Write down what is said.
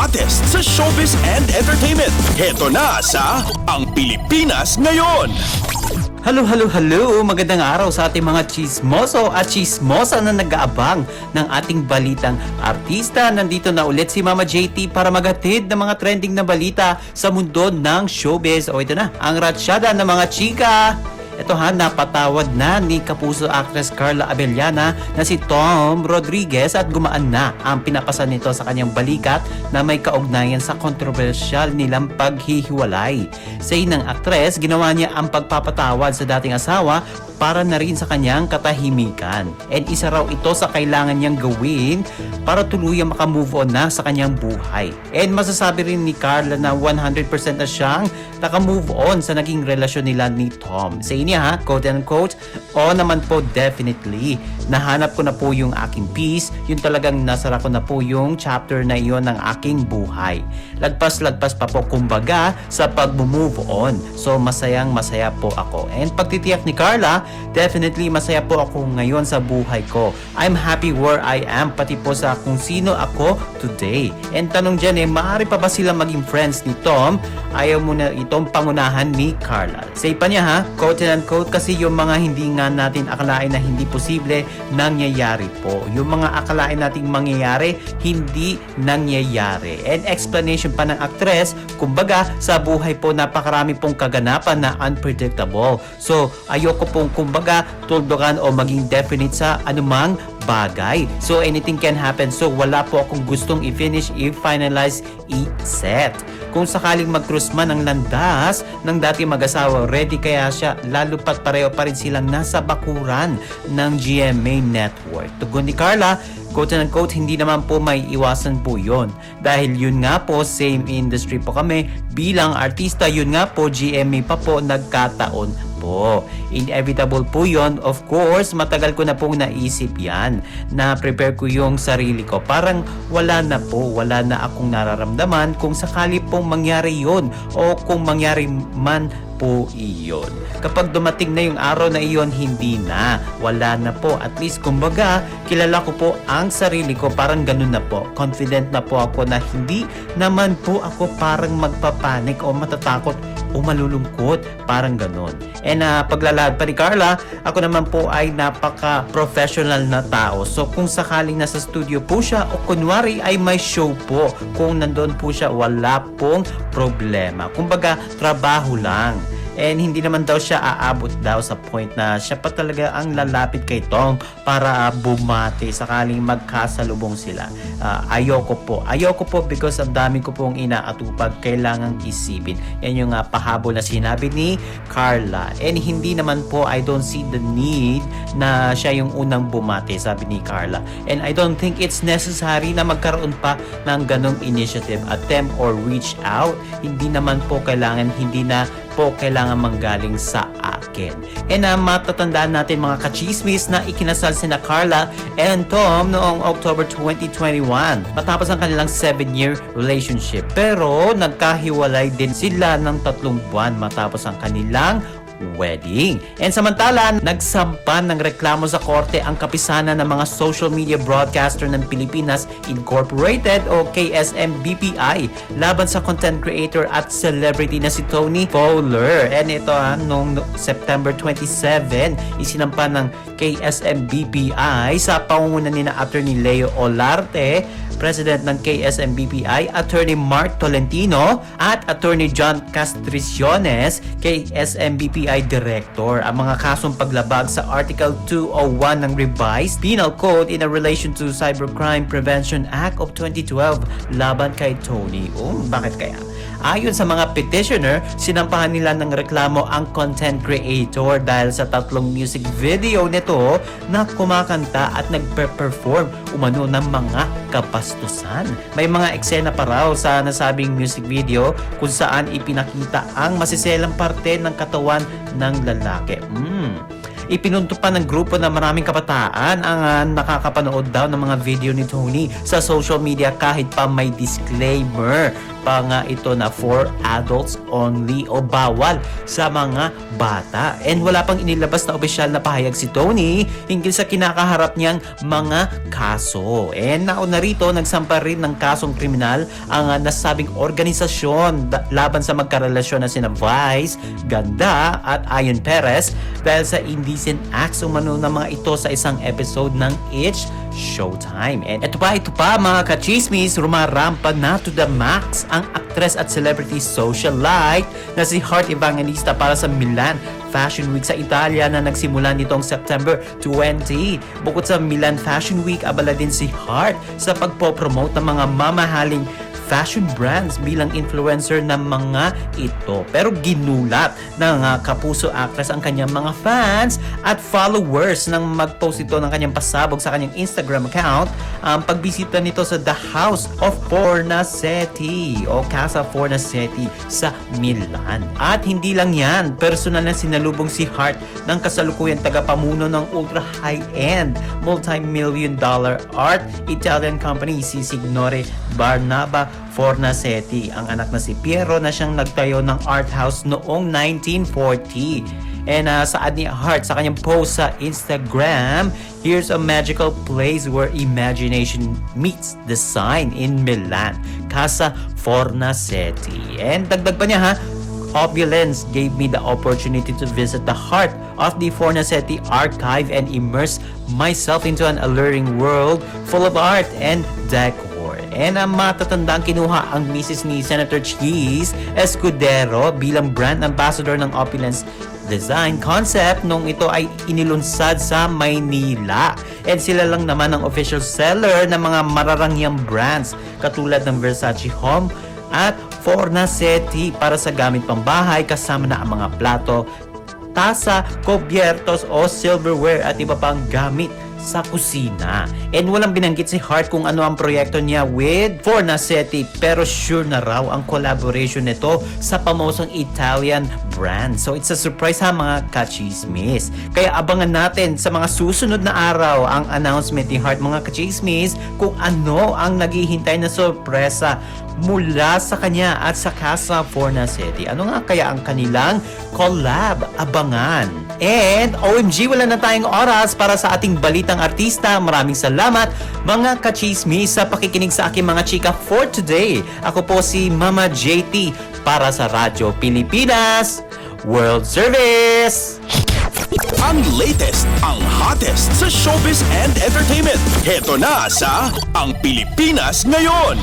hottest sa showbiz and entertainment. Heto na sa Ang Pilipinas Ngayon. Hello! Magandang araw sa ating mga chismoso at chismosa na nag-aabang ng ating balitang artista. Nandito na ulit si Mama JT para maghatid ng mga trending na balita sa mundo ng showbiz. O ito na, ang ratsyada ng mga chika. Ito napatawad na ni kapuso actress Carla Abellana na si Tom Rodriguez at gumaan na ang pinapasan nito sa kanyang balikat na may kaugnayan sa kontrobersyal nilang paghihiwalay. Say ng actress, ginawa niya ang pagpapatawad sa dating asawa para na rin sa kanyang katahimikan. And isa raw ito sa kailangan niyang gawin para tuluyang makamove on na sa kanyang buhay. And masasabi rin ni Carla na 100% na siyang nakamove on sa naging relasyon nila ni Tom. Say niya quote and quote, "O naman po, definitely. Nahanap ko na po yung aking peace. Yung talagang nasara ko na po yung chapter na iyon ng aking buhay. Lagpas pa po kumbaga sa pag-move on. So masayang masaya po ako." And pagtitiyak ni Carla, definitely masaya po ako ngayon sa buhay ko. I'm happy where I am, pati po sa kung sino ako today. And tanong dyan maaari pa ba sila maging friends ni Tom? Ayaw mo na itong pangunahan ni Carla. Say pa niya quote and unquote, kasi yung mga hindi nga natin akalain na hindi posible, nangyayari po. Yung mga akalain nating mangyayari, hindi nangyayari. And explanation pa ng actress, kumbaga sa buhay po napakarami pong kaganapan na unpredictable. So ayoko pong kumbaga tuldukan o maging definite sa anumang bagay. So anything can happen. So wala po akong gustong i-finish, i-finalize, i-set. Kung sakaling mag-cruise man ang landas ng dati mag-asawa, ready kaya siya, lalo pat pareho pa rin silang nasa bakuran ng GMA Network. Tugon ni Carla, quote and unquote, hindi naman po may iwasan po yon. Dahil yun nga po, same industry po kami. Bilang artista, yun nga po, GMA pa po, nagkataon po. Inevitable po yon. Of course, matagal ko na pong naisip yan. Na-prepare ko yung sarili ko. Parang wala na akong nararamdaman kung sakali pong mangyari yon o kung mangyari man po iyon. Kapag dumating na yung araw na iyon, hindi na. Wala na po. At least, kumbaga, kilala ko po ang sarili ko. Parang ganun na po. Confident na po ako na hindi naman po ako parang magpapanik o matatakot o malulungkot. Parang ganun. And paglalahad pa ni Carla, ako naman po ay napaka-professional na tao. So, kung sakaling nasa studio po siya o kunwari ay may show po, kung nandun po siya, wala pong problema. Kumbaga, trabaho lang. And hindi naman daw siya aabot daw sa point na siya pa talaga ang lalapit kay Tom para bumati sakaling magkasalubong sila. Ayoko po because ang dami ko pong inaatupag kailangang isipin. Yan yung pahabol na sinabi ni Carla. And hindi naman po, I don't see the need na siya yung unang bumati, sabi ni Carla. And I don't think it's necessary na magkaroon pa ng ganong initiative, attempt or reach out. Hindi naman po kailangan manggaling sa akin. And matatandaan natin mga kachismis na ikinasal sina Carla and Tom noong October 2021 matapos ang kanilang 7-year relationship. Pero nagkahiwalay din sila ng 3 buwan matapos ang kanilang wedding. And samantala, nagsampan ng reklamo sa korte ang kapisanan ng mga social media broadcaster ng Pilipinas Incorporated o KSM-BPI laban sa content creator at celebrity na si Tony Fowler. And ito noong September 27, isinampan ng KSM-BPI sa pangunguna ni na Attorney Leo Olarte, President ng KSM-BPI, Attorney Mark Tolentino at Attorney John Castriciones, KSM-BPI Director, ang mga kasong paglabag sa Article 201 ng Revised Penal Code in a relation to Cybercrime Prevention Act of 2012 laban kay Tony. Bakit kaya? Ayon sa mga petitioner, sinampahan nila ng reklamo ang content creator dahil sa 3 music video nito na kumakanta at nagpe-perform umano ng mga kapastusan. May mga eksena pa raw sa nasabing music video kung saan ipinakita ang masiselang parte ng katawan ng lalaki. Ipinunto pa ng grupo na maraming kabataan ang nakakapanood daw ng mga video ni Tony sa social media kahit pa may disclaimer. pa nga ito na for adults only o bawal sa mga bata. And wala pang inilabas na opisyal na pahayag si Tony hinggil sa kinakaharap niyang mga kaso. And nauna rito, nagsampa rin ng kasong kriminal ang nasabing organisasyon laban sa magkarelasyon na sina Vice, Ganda at Ayon Perez dahil sa indecent acts umano ng mga ito sa isang episode ng It's Showtime. And ito pa mga kachismis, rumarampa na to the max ang actress at celebrity socialite na si Heart Evangelista para sa Milan Fashion Week sa Italia na nagsimula nitong September 20. Bukod sa Milan Fashion Week, abala din si Heart sa pagpopromote ng mga mamahaling fashion brands bilang influencer ng mga ito. Pero ginulat ng kapuso actress ang kanyang mga fans at followers nang mag-post ito ng kanyang pasabog sa kanyang Instagram account ang pagbisita nito sa The House of Fornasetti o Casa Fornasetti sa Milan. At hindi lang yan, personal na sinalubong si Hart ng kasalukuyang tagapamuno ng ultra high-end multi-million dollar art Italian company si Signore Barnaba Fornasetti, ang anak na si Piero na siyang nagtayo ng art house noong 1940. And saad ni Hart sa kanyang post sa Instagram, here's a magical place where imagination meets design in Milan, Casa Fornasetti. And dagdag pa niya opulence gave me the opportunity to visit the heart of the Fornasetti archive and immerse myself into an alluring world full of art and decor. And matatandang kinuha ang misis ni Senator Cheese Escudero bilang brand ambassador ng opulence design concept nung ito ay inilunsad sa Maynila. And sila lang naman ang official seller ng mga mararangyang brands katulad ng Versace Home at Fornasetti para sa gamit pambahay kasama na ang mga plato, tasa, kubyertos o silverware at iba pang gamit sa kusina. And walang binanggit si Hart kung ano ang proyekto niya with Fornasetti, pero sure na raw ang collaboration nito sa pamosong Italian brand. So it's a surprise mga kachismis. Kaya abangan natin sa mga susunod na araw ang announcement ni Hart mga kachismis kung ano ang naghihintay na sorpresa mula sa kanya at sa Casa Fornasetti. Ano nga kaya ang kanilang collab? Abangan. And OMG, wala na tayong oras para sa ating balitang artista. Maraming salamat mga kachismis sa pakikinig sa aking mga chika for today. Ako po si Mama JT para sa Radyo Pilipinas World Service. Ang latest, ang hottest sa showbiz and entertainment. Heto na sa Ang Pilipinas Ngayon.